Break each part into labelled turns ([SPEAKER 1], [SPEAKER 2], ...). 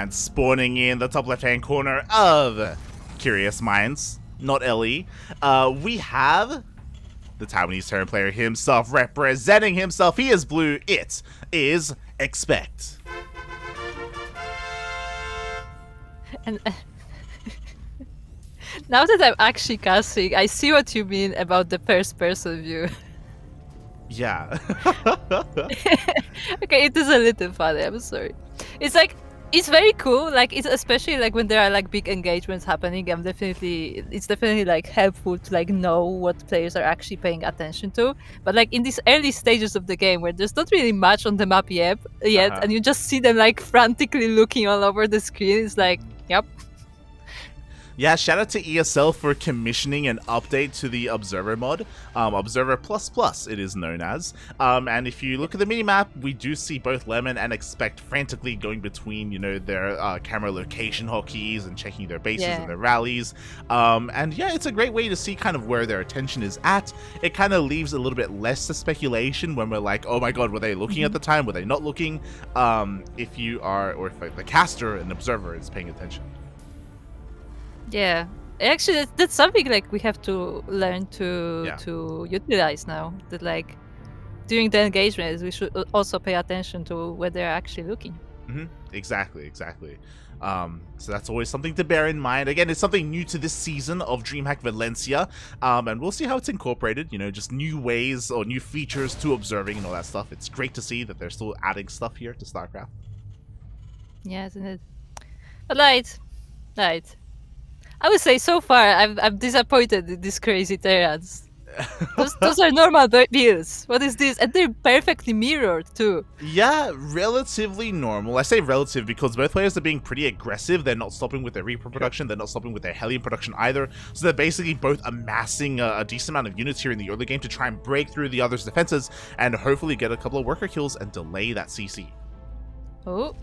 [SPEAKER 1] And spawning in the top left-hand corner of Curious Minds, not Ellie, we have the Taiwanese Terran player himself representing himself. He is blue. It is ExpecT.
[SPEAKER 2] And now that I'm actually casting, I see what you mean about the first-person view.
[SPEAKER 1] Yeah.
[SPEAKER 2] Okay, it is a little funny. I'm sorry. It's like it's very cool. Like it's especially like when there are like big engagements happening. It's definitely like helpful to like know what players are actually paying attention to. But like in these early stages of the game where there's not really much on the map yet, and you just see them like frantically looking all over the screen. It's like, yep.
[SPEAKER 1] Yeah, shout out to ESL for commissioning an update to the Observer mod, Observer ++ it is known as. And if you look at the minimap, we do see both Lemon and ExpecT frantically going between, you know, their camera location hotkeys and checking their bases and their rallies. And yeah, it's a great way to see kind of where their attention is at. It kind of leaves a little bit less to speculation when we're like, oh my god, were they looking at the time? Were they not looking? If you are, or if like, the caster and observer is paying attention.
[SPEAKER 2] Yeah, actually, that's something like we have to learn to utilize now. That like during the engagements, we should also pay attention to where they're actually looking.
[SPEAKER 1] Exactly. So that's always something to bear in mind. Again, it's something new to this season of DreamHack Valencia, and we'll see how it's incorporated. You know, just new ways or new features to observing and all that stuff. It's great to see that they're still adding stuff here to StarCraft.
[SPEAKER 2] Yeah, isn't it? But right. I would say so far I'm disappointed in these crazy Terrans. Those are normal builds. What is this? And they're perfectly mirrored too.
[SPEAKER 1] Yeah, relatively normal. I say relative because both players are being pretty aggressive. They're not stopping with their Reaper production. They're not stopping with their Hellion production either. So they're basically both amassing a decent amount of units here in the early game to try and break through the other's defenses and hopefully get a couple of worker kills and delay that CC.
[SPEAKER 2] Oh,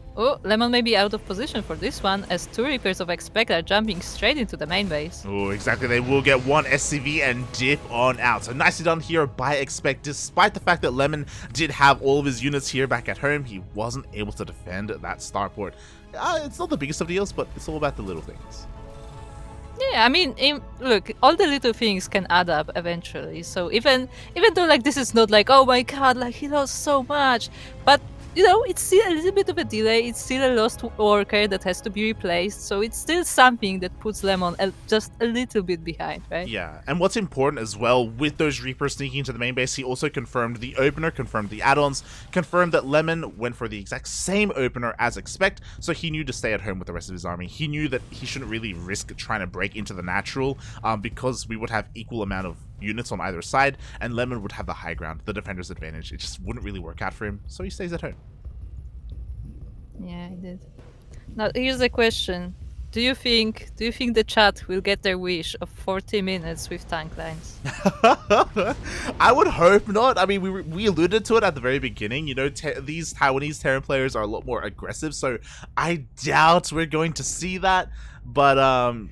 [SPEAKER 2] Lemon may be out of position for this one, as 2 Reapers of ExpecT are jumping straight into the main base.
[SPEAKER 1] Oh, exactly. They will get 1 SCV and dip on out. So nicely done here by ExpecT. Despite the fact that Lemon did have all of his units here back at home, he wasn't able to defend that starport. It's not the biggest of deals, but it's all about the little things.
[SPEAKER 2] Yeah, I mean, look, all the little things can add up eventually. So even though like this is not like, oh my god, like he lost so much, but you know, it's still a little bit of a delay. It's still a lost worker that has to be replaced. So it's still something that puts Lemon just a little bit behind, right?
[SPEAKER 1] Yeah, and what's important as well, with those Reapers sneaking into the main base, he also confirmed the opener, confirmed the add-ons, confirmed that Lemon went for the exact same opener as ExpecT, so he knew to stay at home with the rest of his army. He knew that he shouldn't really risk trying to break into the natural, because we would have equal amount of units on either side, and Lemon would have the high ground, the defender's advantage. It just wouldn't really work out for him, so he stays at home.
[SPEAKER 2] Yeah, he did. Now here's the question: Do you think the chat will get their wish of 40 minutes with tank lines?
[SPEAKER 1] I would hope not. I mean, we alluded to it at the very beginning. You know, these Taiwanese Terran players are a lot more aggressive, so I doubt we're going to see that. But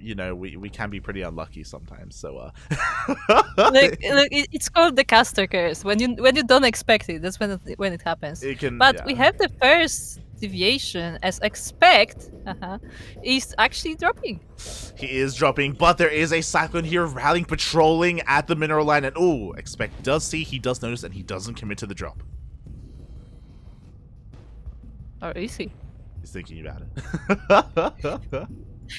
[SPEAKER 1] you know, we can be pretty unlucky sometimes. So
[SPEAKER 2] look, it's called the caster curse. When you don't expect it, that's when it happens. But we have the first deviation as ExpecT is actually dropping.
[SPEAKER 1] He is dropping, but there is a Cyclone here rallying, patrolling at the mineral line, and oh, ExpecT does see, he does notice, and he doesn't commit to the drop.
[SPEAKER 2] Or is he?
[SPEAKER 1] He's thinking about it.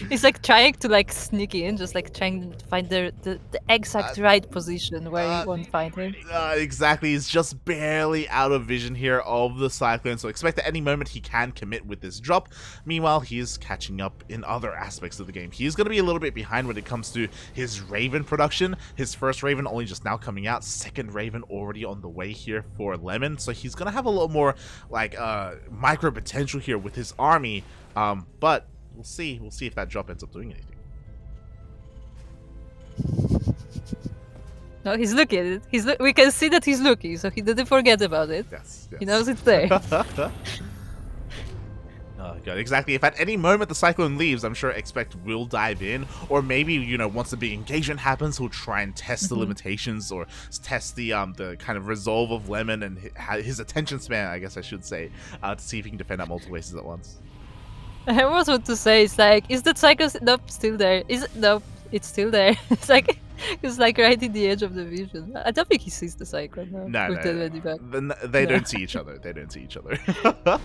[SPEAKER 2] He's like trying to like sneak in, just like trying to find the exact right position where you won't find him.
[SPEAKER 1] Exactly, he's just barely out of vision here of the Cyclone, so expect at any moment he can commit with this drop. Meanwhile, he is catching up in other aspects of the game. He's going to be a little bit behind when it comes to his Raven production. His first Raven only just now coming out, second Raven already on the way here for Lemon, so he's going to have a lot more like micro potential here with his army, but we'll see if that drop ends up doing anything.
[SPEAKER 2] No, he's looking at it. We can see that he's looking, so he didn't forget about it.
[SPEAKER 1] Yes.
[SPEAKER 2] He knows it's there.
[SPEAKER 1] Oh god, exactly. If at any moment the Cyclone leaves, I'm sure ExpecT will dive in, or maybe, you know, once the big engagement happens, he'll try and test the limitations or test the kind of resolve of Lemon and his attention span, I guess I should say, to see if he can defend at multiple bases at once.
[SPEAKER 2] I was what to say. It's like, is that cycle? Nope, still there. Is it? Nope, it's still there. It's like right in the edge of the vision. I don't think he sees the cycle now
[SPEAKER 1] No,
[SPEAKER 2] with the
[SPEAKER 1] no,
[SPEAKER 2] medivac.
[SPEAKER 1] they
[SPEAKER 2] Yeah.
[SPEAKER 1] don't see each other. They don't see each other.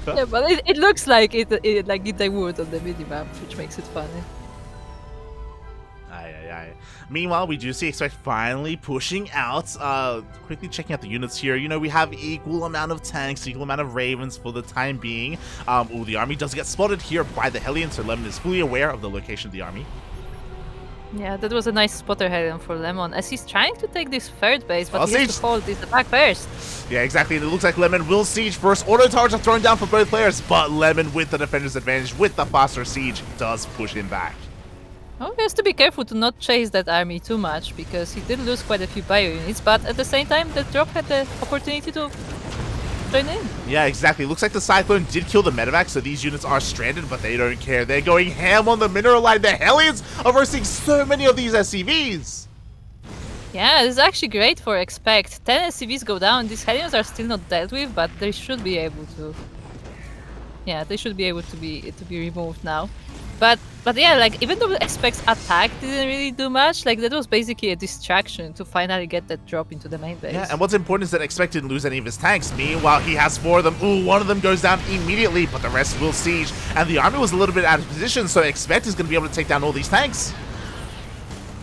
[SPEAKER 2] Yeah, but it looks like it like they would on the minimap, which makes it funny.
[SPEAKER 1] Aye, aye, aye. Meanwhile, we do see ExpecT finally pushing out. Quickly checking out the units here. You know, we have equal amount of tanks, equal amount of Ravens for the time being. The army does get spotted here by the Hellion, so Lemon is fully aware of the location of the army.
[SPEAKER 2] Yeah, that was a nice spotter Hellion for Lemon, as he's trying to take this third base, but he has
[SPEAKER 1] siege.
[SPEAKER 2] to hold this attack first.
[SPEAKER 1] Yeah, exactly. And it looks like Lemon will siege first. Auto towers are thrown down for both players, but Lemon, with the defender's advantage, with the faster siege, does push him back.
[SPEAKER 2] Oh, he has to be careful to not chase that army too much, because he did lose quite a few bio units, but at the same time, the drop had the opportunity to join in.
[SPEAKER 1] Yeah, exactly. Looks like the Cyclone did kill the medevac, so these units are stranded, but they don't care. They're going ham on the mineral line. The Hellions are versing so many of these SCVs.
[SPEAKER 2] Yeah, this is actually great for ExpecT. 10 SCVs go down, these Hellions are still not dealt with, but they should be able to... Yeah, they should be able to be removed now. But yeah, like, even though ExpecT's attack didn't really do much, like, that was basically a distraction to finally get that drop into the main base.
[SPEAKER 1] Yeah, and what's important is that ExpecT didn't lose any of his tanks. Meanwhile, he has 4 of them. Ooh, one of them goes down immediately, but the rest will siege. And the army was a little bit out of position, so ExpecT is going to be able to take down all these tanks.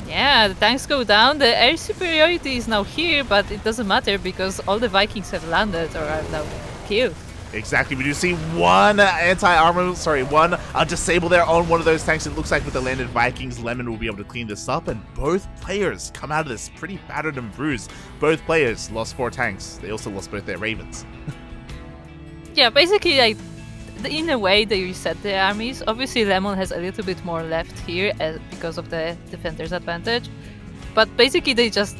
[SPEAKER 2] Yeah, the tanks go down, the air superiority is now here, but it doesn't matter because all the Vikings have landed or are now killed.
[SPEAKER 1] Exactly, we do see one one disable there on one of those tanks. It looks like with the landed Vikings, Lemon will be able to clean this up, and both players come out of this pretty battered and bruised. Both players lost 4 tanks. They also lost both their Ravens.
[SPEAKER 2] Yeah, basically, like, in a way, they reset their armies. Obviously, Lemon has a little bit more left here because of the defender's advantage. But basically, they just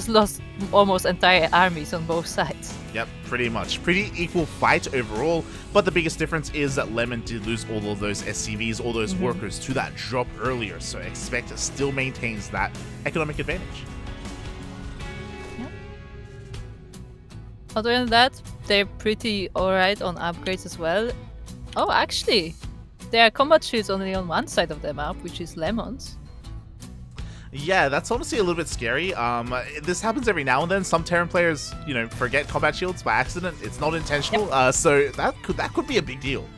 [SPEAKER 2] lost almost entire armies on both sides.
[SPEAKER 1] Yep, pretty much. Pretty equal fight overall, but the biggest difference is that Lemon did lose all of those SCVs, all those workers to that drop earlier, so ExpecT still maintains that economic advantage.
[SPEAKER 2] Yeah. Other than that, they're pretty alright on upgrades as well. Oh, actually, there are combat shields only on one side of the map, which is Lemon's.
[SPEAKER 1] Yeah, that's honestly a little bit scary. This happens every now and then. Some Terran players, you know, forget combat shields by accident. It's not intentional, so that could be a big deal.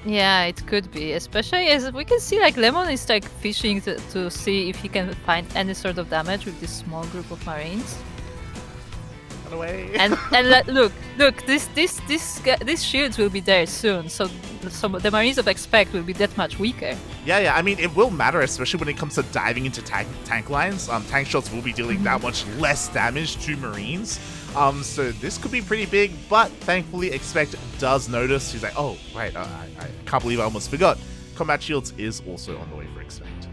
[SPEAKER 2] Yeah, it could be, especially as we can see, like, Lemon is like fishing to see if he can find any sort of damage with this small group of Marines.
[SPEAKER 1] Run away.
[SPEAKER 2] And look, these shields will be there soon, so the Marines of ExpecT will be that much weaker.
[SPEAKER 1] Yeah, I mean, it will matter, especially when it comes to diving into tank lines. Tank shots will be dealing that much less damage to Marines. So this could be pretty big, but thankfully ExpecT does notice. He's like, oh, right, I can't believe I almost forgot. Combat shields is also on the way for ExpecT.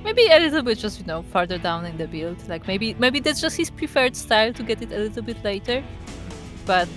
[SPEAKER 2] Maybe a little bit just, you know, farther down in the build. Like, maybe that's just his preferred style to get it a little bit later. But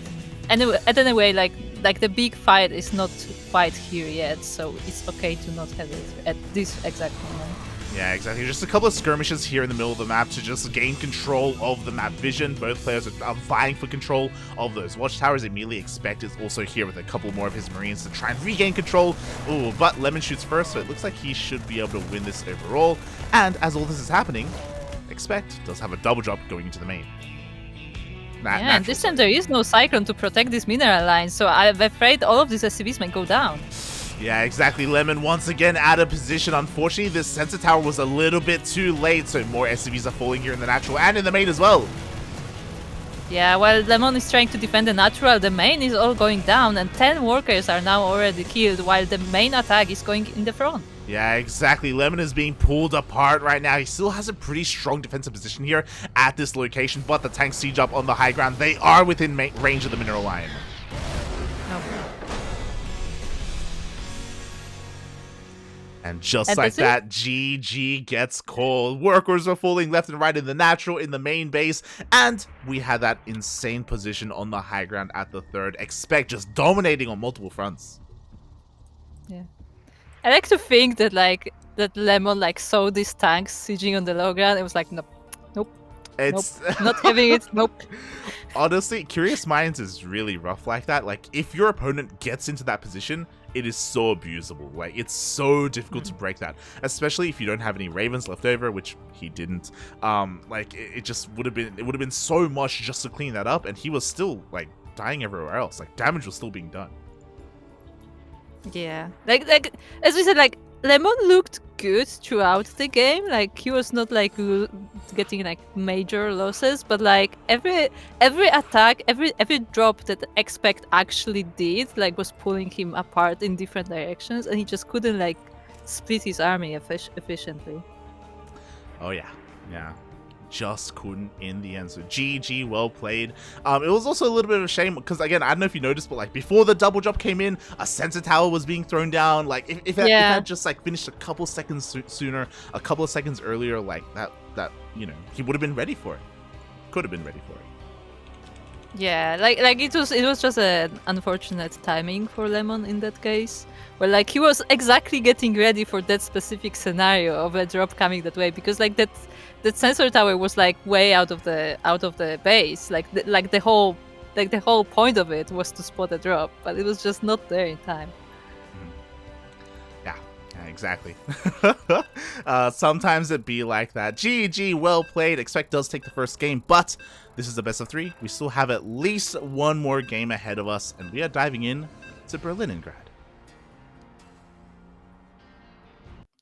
[SPEAKER 2] anyway, like the big fight is not quite here yet, so it's okay to not have it at this exact moment.
[SPEAKER 1] Yeah, exactly. Just a couple of skirmishes here in the middle of the map to just gain control of the map vision. Both players are vying for control of those watchtowers. Immediately ExpecT is also here with a couple more of his Marines to try and regain control. Ooh, but Lemon shoots first, so it looks like he should be able to win this overall. And as all this is happening, ExpecT does have a double drop going into the main.
[SPEAKER 2] Yeah, and this time there is no Cyclone to protect this mineral line, so I'm afraid all of these SCVs might go down.
[SPEAKER 1] Yeah, exactly. Lemon once again out of position. Unfortunately, this sensor tower was a little bit too late, so more SCVs are falling here in the natural and in the main as well.
[SPEAKER 2] Yeah, while Lemon is trying to defend the natural, the main is all going down, and 10 workers are now already killed, while the main attack is going in the front.
[SPEAKER 1] Yeah, exactly. Lemon is being pulled apart right now. He still has a pretty strong defensive position here at this location, but the tanks siege up on the high ground. They are within range of the mineral line. And just like that, GG gets called. Workers are falling left and right in the natural, in the main base, and we had that insane position on the high ground at the third. ExpecT just dominating on multiple fronts.
[SPEAKER 2] Yeah. I like to think that, like, that Lemon, like, saw these tanks sieging on the low ground. It was like, nope,
[SPEAKER 1] It's
[SPEAKER 2] Not having it. Nope.
[SPEAKER 1] honestly, Curious Minds is really rough like that. Like, if your opponent gets into that position, it is so abusable. Like, it's so difficult to break that, especially if you don't have any Ravens left over, which he didn't. Like, it just would have been so much just to clean that up, and he was still like dying everywhere else. Like, damage was still being done.
[SPEAKER 2] Yeah, like as we said, like Lemon looked good throughout the game. Like he was not like getting like major losses, but like every attack, every drop that ExpecT actually did, like was pulling him apart in different directions, and he just couldn't like split his army efficiently.
[SPEAKER 1] Oh yeah, yeah. Just couldn't in the end. So GG, well played. It was also a little bit of a shame because, again, I don't know if you noticed, but like before the double drop came in, a sensor tower was being thrown down. Like if it had just like finished a couple seconds sooner, a couple of seconds earlier, like that you know, he would have been ready for it. Could have been ready for it.
[SPEAKER 2] Yeah, like it was just an unfortunate timing for Lemon in that case, where like he was exactly getting ready for that specific scenario of a drop coming that way, because like that sensor tower was like way out of the base, like the whole point of it was to spot a drop, but it was just not there in time.
[SPEAKER 1] Yeah, exactly. Sometimes it be like that. GG, well played. ExpecT does take the first game, but this is the best of 3. We still have at least one more game ahead of us, and we are diving in to Berlingrad.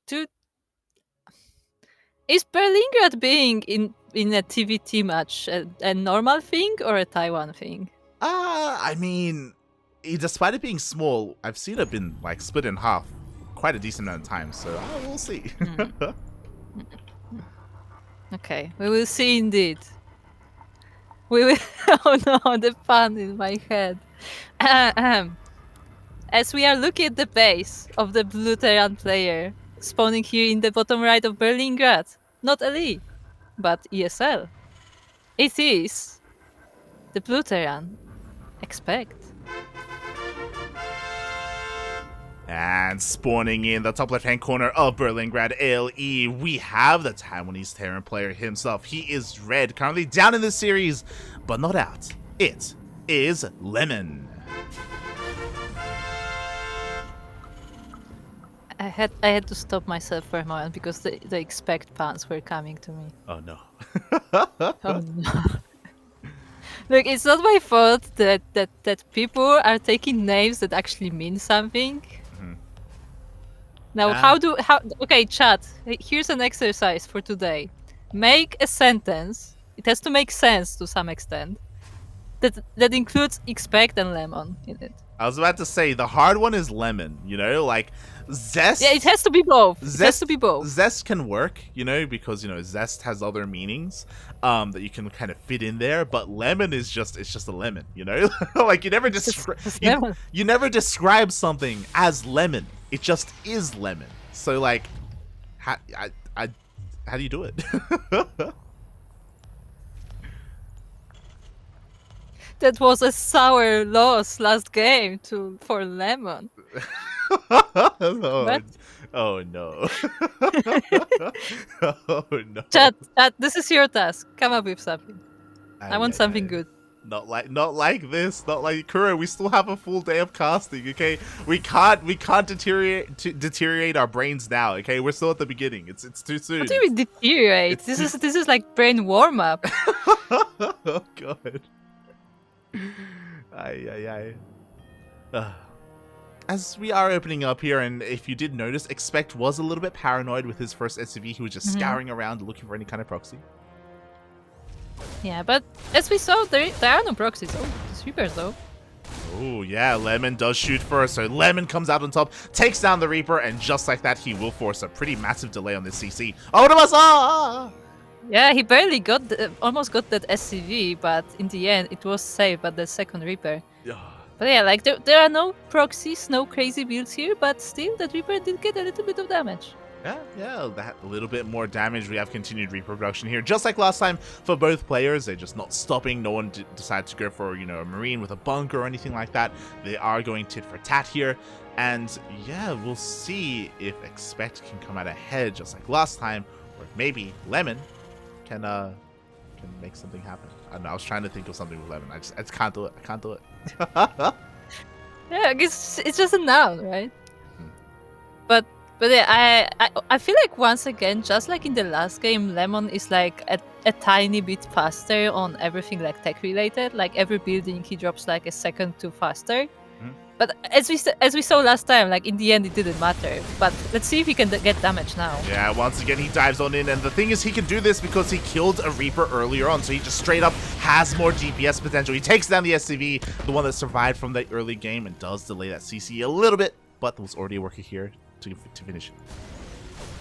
[SPEAKER 2] Dude, is Berlingrad being in a TVT match a normal thing or a Taiwan thing?
[SPEAKER 1] I mean, despite it being small, I've seen it been like split in half quite a decent amount of times, so we'll see.
[SPEAKER 2] Okay, we will see indeed. We will. Oh no, the pun in my head. As we are looking at the base of the blue Terran player, spawning here in the bottom right of Berlingrad, not LE, but ESL. It is the blue Terran. ExpecT.
[SPEAKER 1] And spawning in the top left-hand corner of Berlingrad LE, we have the Taiwanese Terran player himself. He is red, currently down in the series, but not out. It is Lemon.
[SPEAKER 2] I had to stop myself for a moment because the ExpecT puns were coming to me.
[SPEAKER 1] Oh no.
[SPEAKER 2] Oh no. Look, it's not my fault that people are taking names that actually mean something. Now, okay, chat, here's an exercise for today. Make a sentence, it has to make sense to some extent, that includes ExpecT and Lemon in it.
[SPEAKER 1] I was about to say, the hard one is Lemon, you know, like Zest.
[SPEAKER 2] Yeah, it has to be both. It has to be both.
[SPEAKER 1] Zest can work, you know, because, you know, Zest has other meanings that you can kind of fit in there, but Lemon is just a lemon, you know? Like you never you never describe something as lemon. It just is lemon. So like how do you do it?
[SPEAKER 2] That was a sour loss last game for Lemon.
[SPEAKER 1] Oh no. Oh no.
[SPEAKER 2] Chat, this is your task. Come up with something. I want something good.
[SPEAKER 1] Not like this. Not like Kuro. We still have a full day of casting. Okay, we can't deteriorate our brains now. Okay, we're still at the beginning. It's too soon.
[SPEAKER 2] What do you mean deteriorate? This is like brain warm up.
[SPEAKER 1] Oh god. As we are opening up here, and if you did notice, ExpecT was a little bit paranoid with his first SCV. He was just scouring around looking for any kind of proxy.
[SPEAKER 2] Yeah, but as we saw, there are no proxies. Oh, the sweepers though.
[SPEAKER 1] Oh yeah, Lemon does shoot first, so Lemon comes out on top, takes down the Reaper, and just like that, he will force a pretty massive delay on this CC. Oh, no,
[SPEAKER 2] yeah, he barely almost got that SCV, but in the end, it was saved by the second Reaper. But yeah, like there are no proxies, no crazy builds here, but still, that Reaper did get a little bit of damage.
[SPEAKER 1] Yeah, that little bit more damage. We have continued reproduction here, just like last time for both players. They're just not stopping. No one decided to go for, you know, a Marine with a bunker or anything like that. They are going tit for tat here, and yeah, we'll see if ExpecT can come out ahead just like last time, or if maybe Lemon can can make something happen. I don't know, I was trying to think of something with Lemon. I just can't do it. I can't do it.
[SPEAKER 2] Yeah, it's just a noun, right?
[SPEAKER 1] Hmm.
[SPEAKER 2] But yeah, I feel like once again, just like in the last game, Lemon is like a tiny bit faster on everything like tech related. Like every building, he drops like a second too faster.
[SPEAKER 1] Hmm.
[SPEAKER 2] But as we saw last time, like in the end, it didn't matter. But let's see if he can get damage now.
[SPEAKER 1] Yeah, once again, he dives on in, and the thing is, he can do this because he killed a Reaper earlier on, so he just straight up has more DPS potential. He takes down the SCV, the one that survived from the early game, and does delay that CC a little bit, but there was already a worker here to finish it.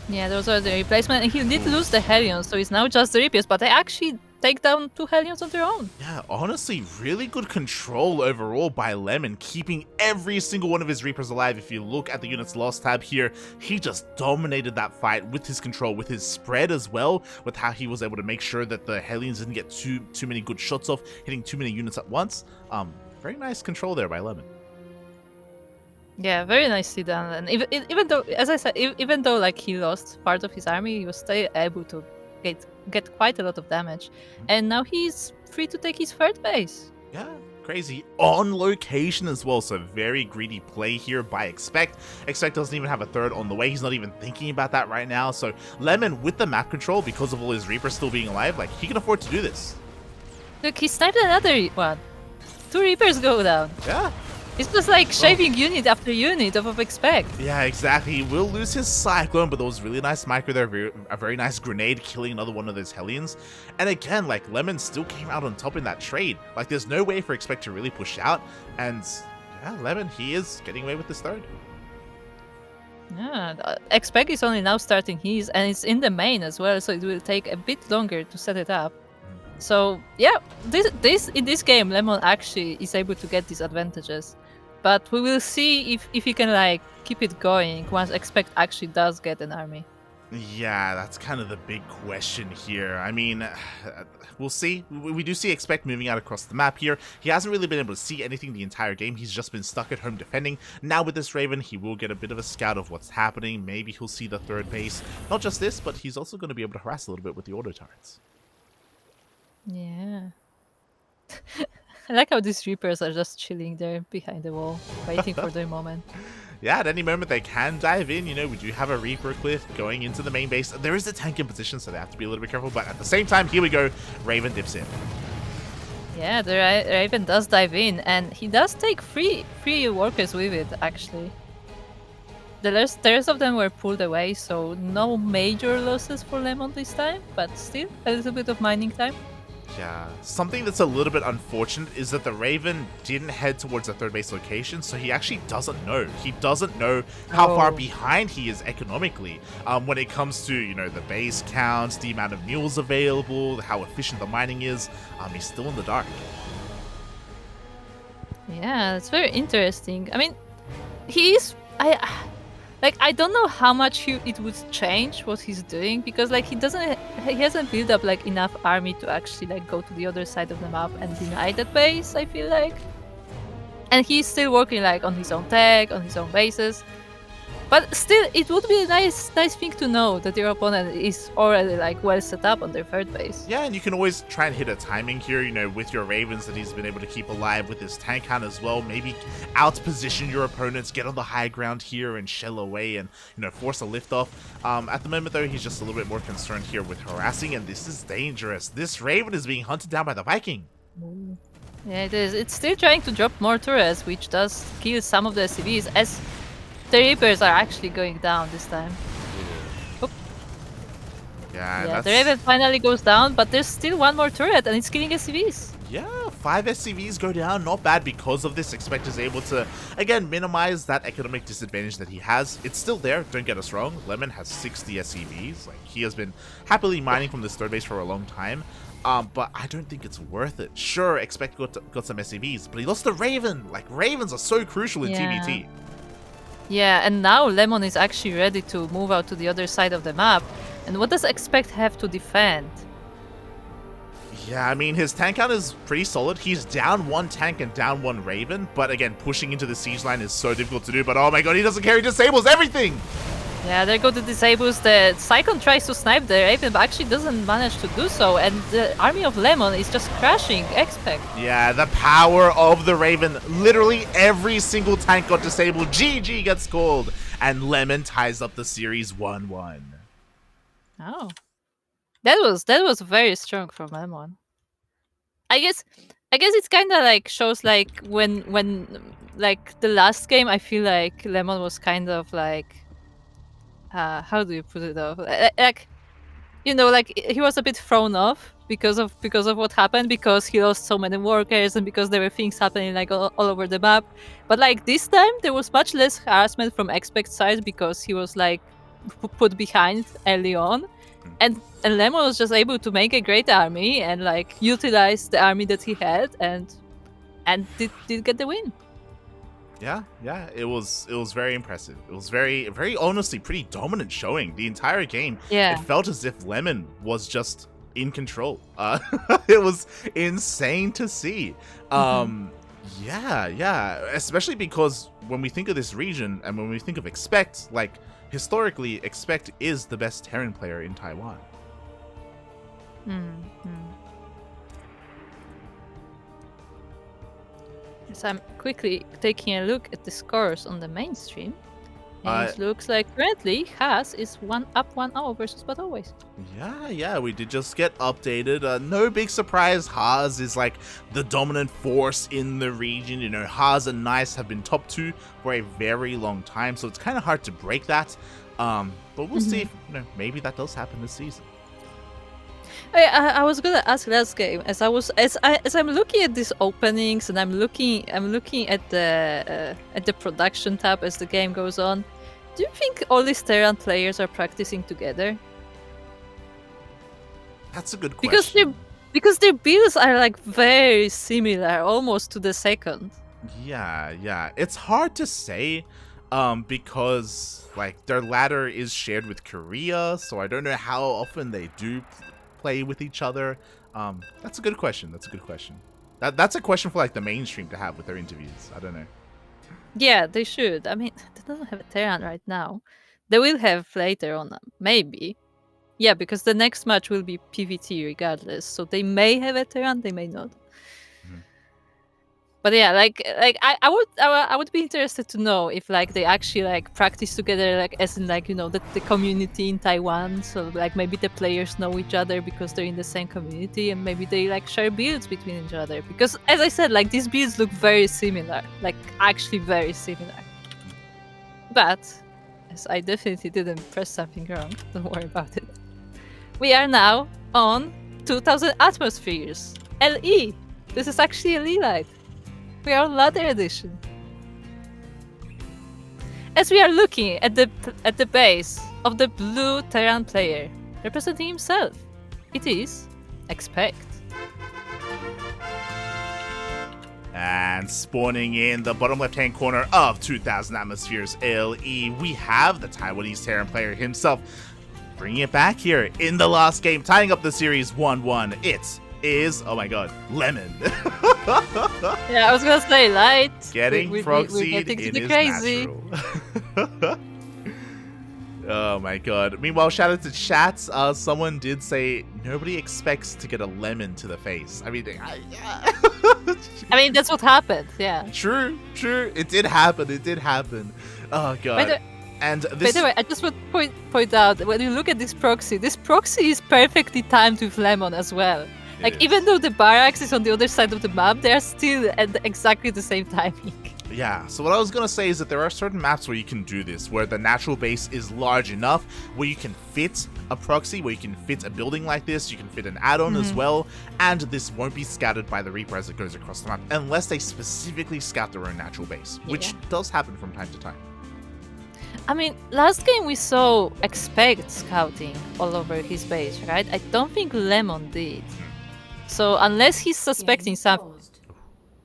[SPEAKER 2] Yeah, those are the replacement, and he did lose the Hellions, so it's now just the Reapers, but they actually take down 2 Hellions on their own.
[SPEAKER 1] Yeah, honestly, really good control overall by Lemon, keeping every single one of his Reapers alive. If you look at the units lost tab here, he just dominated that fight with his control, with his spread as well, with how he was able to make sure that the Hellions didn't get too many good shots off, hitting too many units at once. Very nice control there by Lemon.
[SPEAKER 2] Yeah, very nicely done. And even though, as I said, even though like he lost part of his army, he was still able to get quite a lot of damage. And now he's free to take his third base.
[SPEAKER 1] Yeah, crazy. On location as well, so very greedy play here by ExpecT. ExpecT doesn't even have a third on the way. He's not even thinking about that right now. So Lemon, with the map control, because of all his Reapers still being alive, like, he can afford to do this.
[SPEAKER 2] Look, he sniped another one. 2 Reapers go down.
[SPEAKER 1] Yeah.
[SPEAKER 2] It's just like shaving unit after unit of ExpecT.
[SPEAKER 1] Yeah, exactly. He will lose his Cyclone, but there was really nice micro there, a very nice grenade killing another one of those Hellions. And again, like, Lemon still came out on top in that trade. Like, there's no way for ExpecT to really push out. And yeah, Lemon, he is getting away with this third.
[SPEAKER 2] Yeah, ExpecT is only now starting his, and it's in the main as well, so it will take a bit longer to set it up. So yeah, in this game, Lemon actually is able to get these advantages. But we will see if he can like keep it going once ExpecT actually does get an army.
[SPEAKER 1] Yeah, that's kind of the big question here. I mean, we'll see. We do see ExpecT moving out across the map here. He hasn't really been able to see anything the entire game. He's just been stuck at home defending. Now with this Raven, he will get a bit of a scout of what's happening. Maybe he'll see the third base. Not just this, but he's also going to be able to harass a little bit with the auto turrets.
[SPEAKER 2] Yeah. I like how these Reapers are just chilling there behind the wall, waiting for their moment.
[SPEAKER 1] Yeah, at any moment they can dive in. You know, we do have a Reaper cliff going into the main base. There is a tank in position, so they have to be a little bit careful. But at the same time, here we go. Raven dips in.
[SPEAKER 2] Yeah, the Raven does dive in, and he does take three workers with it, actually. The rest of them were pulled away, so no major losses for Lemon this time, but still a little bit of mining time.
[SPEAKER 1] Yeah, something that's a little bit unfortunate is that the Raven didn't head towards the third base location, so he actually doesn't know. He doesn't know how far behind he is economically when it comes to, you know, the base counts, the amount of mules available, how efficient the mining is. He's still in the dark.
[SPEAKER 2] Yeah, it's very interesting. I mean, I don't know how much it would change what he's doing, because like he hasn't built up like enough army to actually like go to the other side of the map and deny that base, I feel like. And he's still working like on his own tech, on his own bases. But still, it would be a nice thing to know that your opponent is already like well set up on their third base.
[SPEAKER 1] Yeah, and you can always try and hit a timing here, you know, with your Ravens that he's been able to keep alive with his tank count as well. Maybe out-position your opponents, get on the high ground here and shell away and, you know, force a liftoff. At the moment, though, he's just a little bit more concerned here with harassing, and this is dangerous. This Raven is being hunted down by the Viking.
[SPEAKER 2] Yeah, it is. It's still trying to drop more turrets, which does kill some of the SCVs, as the Reapers are actually going down this time. Oop.
[SPEAKER 1] Yeah,
[SPEAKER 2] the Raven finally goes down, but there's still one more turret and it's killing SCVs.
[SPEAKER 1] Yeah, 5 SCVs go down, not bad because of this. ExpecT is able to, again, minimize that economic disadvantage that he has. It's still there, don't get us wrong. Lemon has 60 SCVs. Like, he has been happily mining from this third base for a long time. But I don't think it's worth it. Sure, ExpecT got some SCVs, but he lost the Raven. Like, Ravens are so crucial in TBT.
[SPEAKER 2] Yeah, and now Lemon is actually ready to move out to the other side of the map. And what does ExpecT have to defend?
[SPEAKER 1] Yeah, I mean, his tank count is pretty solid. He's down 1 tank and down 1 Raven. But again, pushing into the siege line is so difficult to do. But oh my god, he doesn't care. He disables everything.
[SPEAKER 2] Yeah, there go the disables. The Cyclone tries to snipe the Raven, but actually doesn't manage to do so, and the army of Lemon is just crashing ExpecT.
[SPEAKER 1] Yeah, the power of the Raven. Literally every single tank got disabled. GG gets called, and Lemon ties up the series 1-1.
[SPEAKER 2] Oh, that was very strong from Lemon. I guess it's kind of like shows like when like the last game, I feel like Lemon was kind of like how do you put it off? Like, you know, like he was a bit thrown off because of what happened, because he lost so many workers and because there were things happening like all over the map. But like this time there was much less harassment from ExpecT side because he was like put behind early on, and Lemon was just able to make a great army and like utilize the army that he had and did get the win.
[SPEAKER 1] Yeah, it was very impressive. It was very honestly pretty dominant showing the entire game.
[SPEAKER 2] Yeah.
[SPEAKER 1] It felt as if Lemon was just in control. It was insane to see. Yeah, especially because when we think of this region and when we think of ExpecT, like historically ExpecT is the best Terran player in Taiwan.
[SPEAKER 2] So I'm quickly taking a look at the scores on the mainstream. And it looks like currently Haas is 1-0 versus But Always.
[SPEAKER 1] Yeah, we did just get updated. No big surprise, Haas is like the dominant force in the region. You know, Haas and Nice have been top 2 for a very long time, so it's kind of hard to break that. But we'll see if, you know, maybe that does happen this season.
[SPEAKER 2] I was gonna ask last game as I'm looking at these openings and I'm looking at the production tab as the game goes on. Do you think all these Terran players are practicing together?
[SPEAKER 1] That's a good question.
[SPEAKER 2] Because their builds are like very similar, almost to the second.
[SPEAKER 1] Yeah. It's hard to say, because like their ladder is shared with Korea, so I don't know how often they do play with each other. That's a good question. That's a question for like the mainstream to have with their interviews. I don't know.
[SPEAKER 2] Yeah, they should. I mean, they don't have a Terran right now. They will have later on, maybe. Yeah, because the next match will be PVT regardless. So they may have a Terran, they may not. But yeah, like I would be interested to know if like they actually like practice together, like as in like, you know, the community in Taiwan. So like maybe the players know each other because they're in the same community, and maybe they like share builds between each other. Because as I said, like these builds look very similar, like actually very similar. But as I definitely didn't press something wrong, don't worry about it. We are now on 2000 atmospheres. LE. This is actually a LE light. We are on ladder edition. As we are looking at the base of the blue Terran player, representing himself, it is ExpecT.
[SPEAKER 1] And spawning in the bottom left-hand corner of 2000 atmospheres LE, we have the Taiwanese Terran player himself, bringing it back here in the last game, tying up the series 1-1. It is, oh my god, Lemon.
[SPEAKER 2] Yeah, I was gonna say light.
[SPEAKER 1] Getting proxied in his
[SPEAKER 2] crazy.
[SPEAKER 1] natural. Oh my god. Meanwhile, shout out to chats. Someone did say nobody expects to get a lemon to the face. I mean,
[SPEAKER 2] I mean that's what happened. Yeah.
[SPEAKER 1] True. It did happen. Oh god. And this.
[SPEAKER 2] By the way, I just would point out when you look at this proxy is perfectly timed with Lemon as well. Like, even though the barracks is on the other side of the map, they are still at exactly the same timing.
[SPEAKER 1] Yeah, so what I was going to say is that there are certain maps where you can do this, where the natural base is large enough, where you can fit a proxy, where you can fit a building like this, you can fit an add-on as well, and this won't be scattered by the Reaper as it goes across the map, unless they specifically scout their own natural base, which does happen from time to time.
[SPEAKER 2] I mean, last game we saw ExpecT scouting all over his base, right? I don't think Lemon did. So unless he's suspecting something.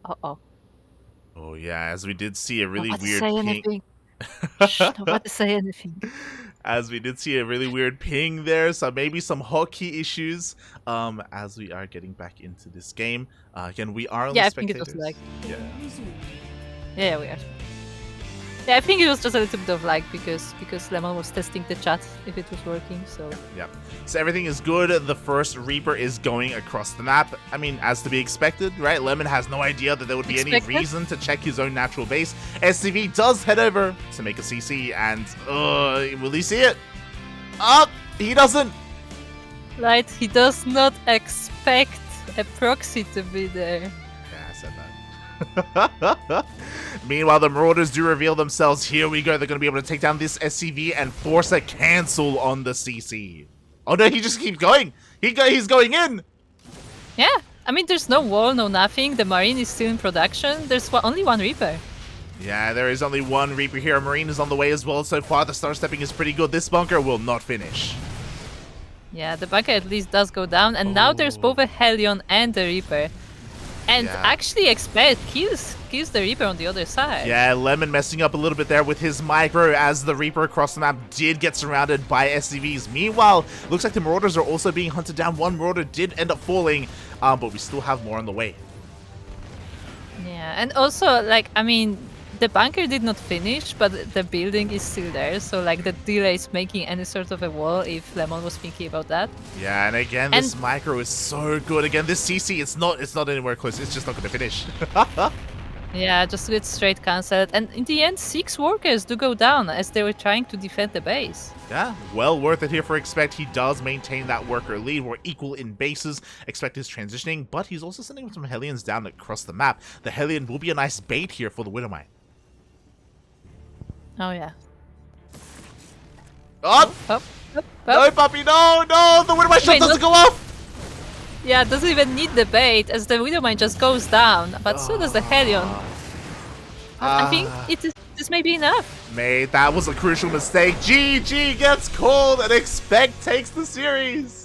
[SPEAKER 2] Uh-oh.
[SPEAKER 1] Oh yeah, as we did see a really weird
[SPEAKER 2] ping. Not about to say anything.
[SPEAKER 1] As we did see a really weird ping there, so maybe some hotkey issues. As we are getting back into this game, again we are on the spectators.
[SPEAKER 2] I think it was like.
[SPEAKER 1] Yeah,
[SPEAKER 2] we are. Yeah, I think it was just a little bit of lag because Lemon was testing the chat if it was working. So
[SPEAKER 1] Yep. So everything is good. The first Reaper is going across the map. I mean, as to be expected, right? Lemon has no idea that there would be any reason to check his own natural base. SCV does head over to make a CC, and will he see it? Oh, he doesn't.
[SPEAKER 2] right, he does not expect a proxy to be there.
[SPEAKER 1] Yeah, I said that. Meanwhile, the Marauders do reveal themselves. Here we go. They're going to be able to take down this SCV and force a cancel on the CC. Oh no, he just keeps going. He's going in.
[SPEAKER 2] Yeah, I mean, there's no wall, no nothing. The Marine is still in production. There's only one Reaper.
[SPEAKER 1] Yeah, there is only one Reaper here. Marine is on the way as well. So far, the star stepping is pretty good. This bunker will not finish.
[SPEAKER 2] Yeah, the bunker at least does go down. And now there's both a Hellion and a Reaper. And actually, ExpecT kills the Reaper on the other side.
[SPEAKER 1] Yeah, Lemon messing up a little bit there with his micro as the Reaper across the map did get surrounded by SCVs. Meanwhile, looks like the Marauders are also being hunted down. One Marauder did end up falling, but we still have more on the way.
[SPEAKER 2] Yeah, and also, like, I mean, the bunker did not finish, but the building is still there. So, like, the delay is making any sort of a wall if Lemon was thinking about that.
[SPEAKER 1] Yeah, and again, this micro is so good. Again, this CC, it's not anywhere close. It's just not going to finish.
[SPEAKER 2] Yeah, just a bit straight cancelled. And in the end, 6 workers do go down as they were trying to defend the base.
[SPEAKER 1] Yeah, well worth it here for ExpecT. He does maintain that worker lead. We're equal in bases. ExpecT is transitioning, but he's also sending some Hellions down across the map. The Hellion will be a nice bait here for the Widowmine.
[SPEAKER 2] Oh, yeah.
[SPEAKER 1] Oh! No, puppy, no! The Widowmine shot doesn't go off!
[SPEAKER 2] Yeah, it doesn't even need the bait as the Widowmine just goes down. But so does the Hellion. I think this may be enough.
[SPEAKER 1] Mate, that was a crucial mistake. GG gets called and ExpecT takes the series.